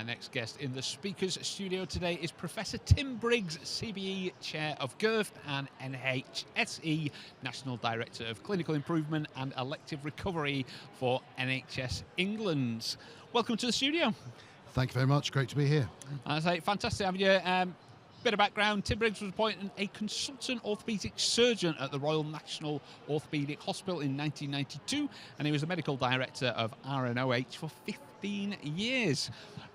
My next guest in the speakers studio today is Professor Tim Briggs, CBE Chair of GIRFT and NHSE, National Director of Clinical Improvement and Elective Recovery for NHS England. Welcome to the studio. Thank you very much. Great to be here. I say, fantastic having you. Bit of background, Tim Briggs was appointed a consultant orthopaedic surgeon at the Royal National Orthopaedic Hospital in 1992, and he was the medical director of RNOH for 15 years.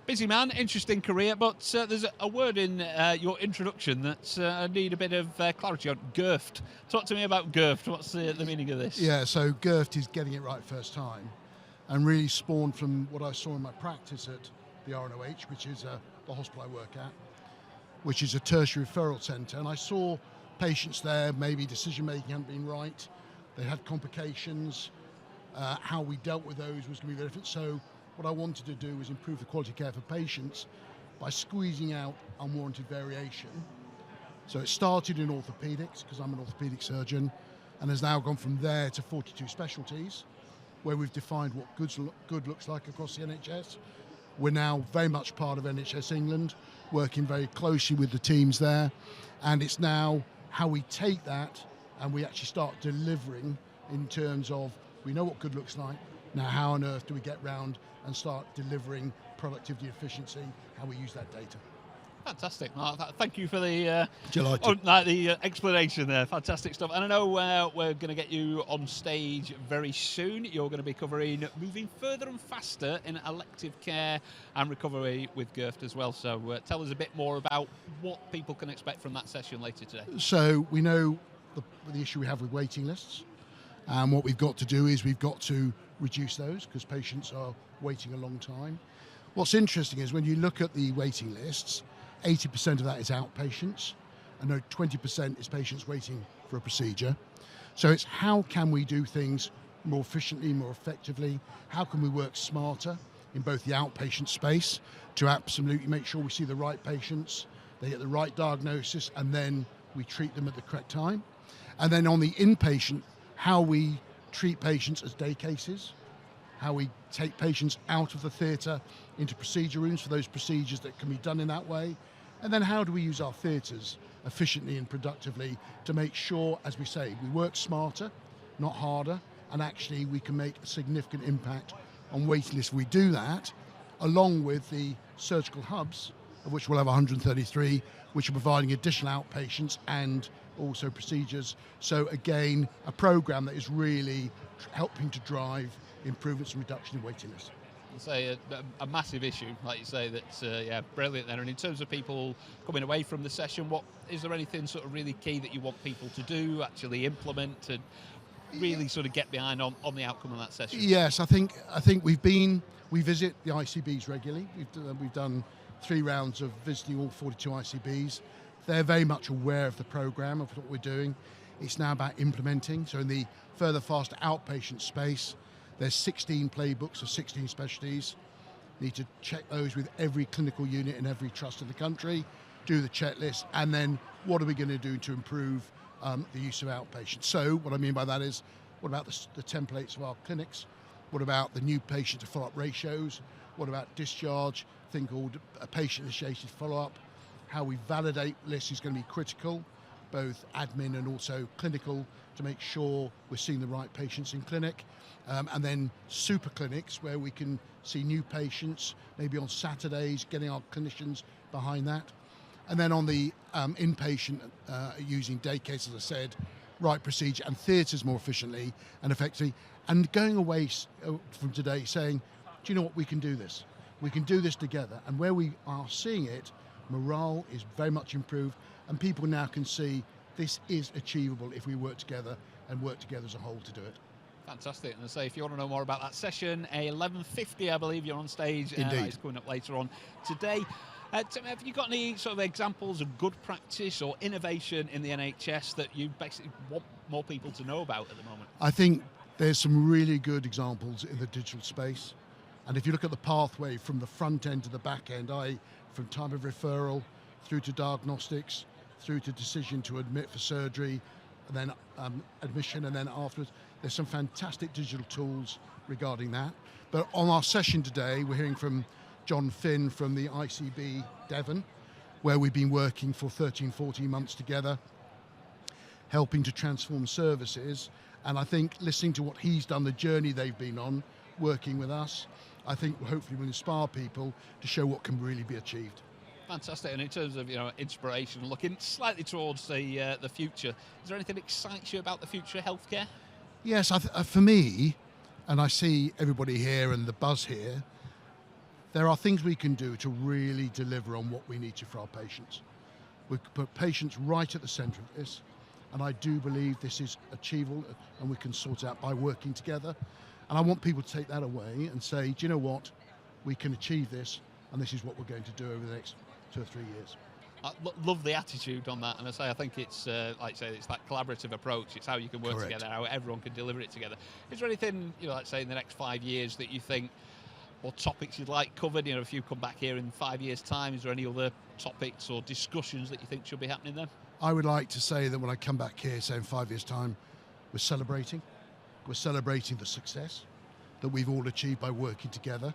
Busy man, interesting career, but there's a word in your introduction that I need a bit of clarity on. GIRFT. Talk to me about GIRFT. What's the meaning of this? Yeah, so GIRFT is getting it right first time, and really spawned from what I saw in my practice at the RNOH, which is the hospital I work at, which is a tertiary referral centre, and I saw patients there, maybe decision making hadn't been right, they had complications, how we dealt with those was going to be very different. So what I wanted to do was improve the quality of care for patients by squeezing out unwarranted variation. So it started in orthopaedics, because I'm an orthopaedic surgeon, and has now gone from there to 42 specialties, where we've defined what good looks like across the NHS. We're now very much part of NHS England, working very closely with the teams there, and it's now how we take that and we actually start delivering in terms of, we know what good looks like, now how on earth do we get round and start delivering productivity, efficiency, how we use that data. Fantastic. Well, thank you for the explanation there. Fantastic stuff. And I know we're going to get you on stage very soon. You're going to be covering moving further and faster in elective care and recovery with GIRFT as well. So tell us a bit more about what people can expect from that session later today. So we know the issue we have with waiting lists. And what we've got to do is we've got to reduce those because patients are waiting a long time. What's interesting is when you look at the waiting lists, 80% of that is outpatients, and 20% is patients waiting for a procedure. So it's how can we do things more efficiently, more effectively? How can we work smarter in both the outpatient space to absolutely make sure we see the right patients, they get the right diagnosis, and then we treat them at the correct time. And then on the inpatient, how we treat patients as day cases, how we take patients out of the theatre into procedure rooms for those procedures that can be done in that way. And then how do we use our theatres efficiently and productively to make sure, as we say, we work smarter, not harder, and actually we can make a significant impact on waiting lists. We do that along with the surgical hubs, of which we'll have 133, which are providing additional outpatients and also procedures. So again, a programme that is really helping to drive improvements and reduction in waiting lists. Say a massive issue, like you say, that's brilliant there. And in terms of people coming away from the session, is there anything sort of really key that you want people to do, actually implement, to really sort of get behind on the outcome of that session? Yes, I think we visit the ICBs regularly. We've done 3 rounds of visiting all 42 ICBs. They're very much aware of the programme, of what we're doing. It's now about implementing. So in the further, faster outpatient space, there's 16 playbooks of 16 specialties. Need to check those with every clinical unit in every trust in the country, do the checklist, and then what are we going to do to improve the use of outpatients? So what I mean by that is, what about the templates of our clinics? What about the new patient to follow-up ratios? What about discharge? A thing called a patient-initiated follow-up. How we validate lists is going to be critical, both admin and also clinical, to make sure we're seeing the right patients in clinic. And then super clinics where we can see new patients, maybe on Saturdays, getting our clinicians behind that. And then on the inpatient, using day case, as I said, right procedure and theatres more efficiently and effectively. And going away from today saying, do you know what, we can do this. We can do this together. And where we are seeing it, morale is very much improved, and people now can see this is achievable if we work together and work together as a whole to do it. Fantastic. And I say, if you want to know more about that session, 11:50, I believe you're on stage. Indeed. It's coming up later on today. Tim, have you got any sort of examples of good practice or innovation in the NHS that you basically want more people to know about at the moment? I think there's some really good examples in the digital space. And if you look at the pathway from the front end to the back end, from time of referral through to diagnostics, through to decision to admit for surgery, and then admission, and then afterwards, there's some fantastic digital tools regarding that. But on our session today, we're hearing from John Finn from the ICB Devon, where we've been working for 13, 14 months together, helping to transform services. And I think listening to what he's done, the journey they've been on, working with us, I think hopefully will inspire people to show what can really be achieved. Fantastic. And in terms of inspiration, looking slightly towards the future, is there anything that excites you about the future of healthcare? Yes, for me, and I see everybody here and the buzz here, there are things we can do to really deliver on what we need to for our patients. We put patients right at the centre of this, and I do believe this is achievable and we can sort out by working together. And I want people to take that away and say, do you know what, we can achieve this, and this is what we're going to do over the next 2 or 3 years. I love the attitude on that, and I think it's like I say, it's that collaborative approach. It's how you can work Correct. together, how everyone can deliver it together. Is there anything, like say in the next 5 years that you think, or topics you'd like covered? If you come back here in 5 years' time, is there any other topics or discussions that you think should be happening then? I would like to say that when I come back here, say in 5 years' time, we're celebrating. We're celebrating the success that we've all achieved by working together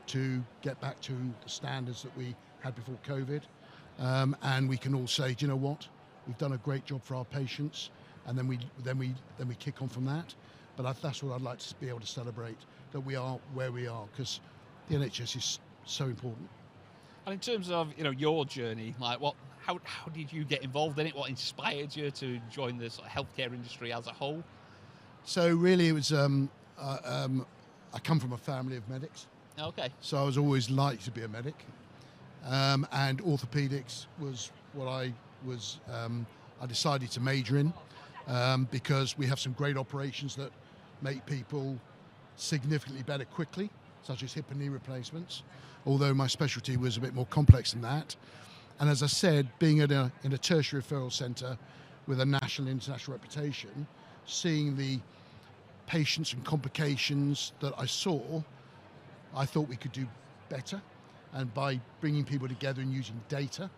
to get back to the standards that we had before COVID. And we can all say, do you know what? We've done a great job for our patients, and then we kick on from that. But that's what I'd like to be able to celebrate, that we are where we are, because the NHS is so important. And in terms of your journey, like how did you get involved in it? What inspired you to join the sort of healthcare industry as a whole? So really, it was I come from a family of medics. Okay. So I was always liked to be a medic, and orthopedics was what I decided to major in, because we have some great operations that make people significantly better quickly, such as hip and knee replacements, although my specialty was a bit more complex than that. And as I said, being in a tertiary referral centre with a national and international reputation, seeing the patients and complications that I saw, I thought we could do better. And by bringing people together and using data,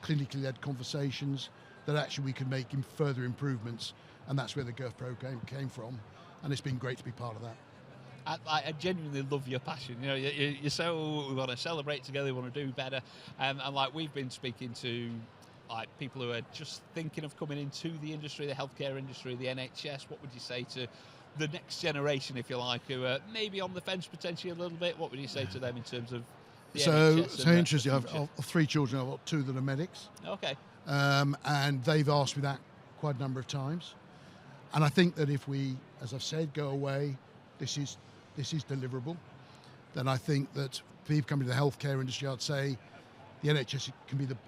clinically led conversations, that actually we could make further improvements. And that's where the GIRFT program came from. And it's been great to be part of that. I genuinely love your passion. You're so, we want to celebrate together, we want to do better. And like we've been speaking to like people who are just thinking of coming into the industry, the healthcare industry, the NHS. What would you say to the next generation, if you like, who are maybe on the fence potentially a little bit? What would you say to them in terms of the NHS? So interesting. I've 3 children. I've got 2 that are medics. Okay. And they've asked me that quite a number of times. And I think that if we, as I've said, go away, this is deliverable, then I think that for people coming to the healthcare industry, I'd say the NHS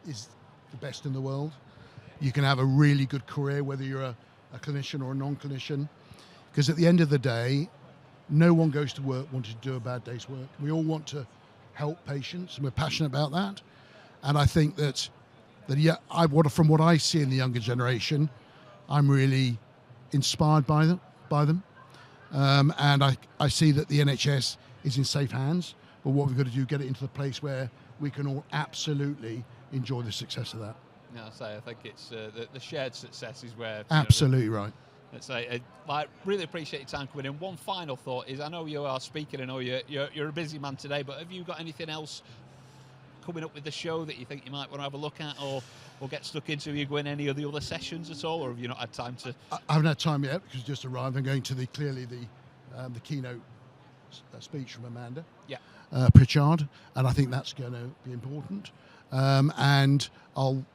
is the best in the world. You can have a really good career, whether you're a clinician or a non-clinician, because at the end of the day, no one goes to work wanting to do a bad day's work. We all want to help patients, and we're passionate about that. And I think that from what I see in the younger generation, I'm really inspired by them. And I see that the NHS is in safe hands, but what we've got to do, get it into the place where we can all absolutely enjoy the success of that. Yeah, I think it's the shared success is where... Absolutely right. Let's say, I really appreciate your time coming in. One final thought is, I know you are speaking, I know you're a busy man today, but have you got anything else coming up with the show that you think you might want to have a look at or get stuck into? Are you going any of the other sessions at all, or have you not had time to? I haven't had time yet because I just arrived. I'm going to the keynote speech from Amanda Pritchard, and I think that's going to be important. And I'll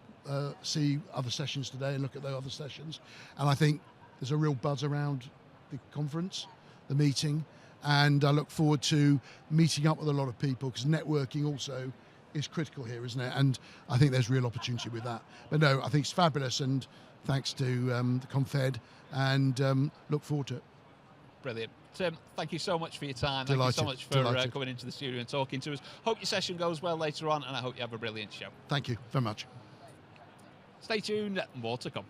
see other sessions today and look at the other sessions. And I think there's a real buzz around the conference, the meeting, and I look forward to meeting up with a lot of people, because networking also is critical here, isn't it? And I think there's real opportunity with that. But no, I think it's fabulous, and thanks to the Confed, and look forward to it. Brilliant. Tim, thank you so much for your time. Delighted. Thank you so much for coming into the studio and talking to us. Hope your session goes well later on, and I hope you have a brilliant show. Thank you very much. Stay tuned, more to come.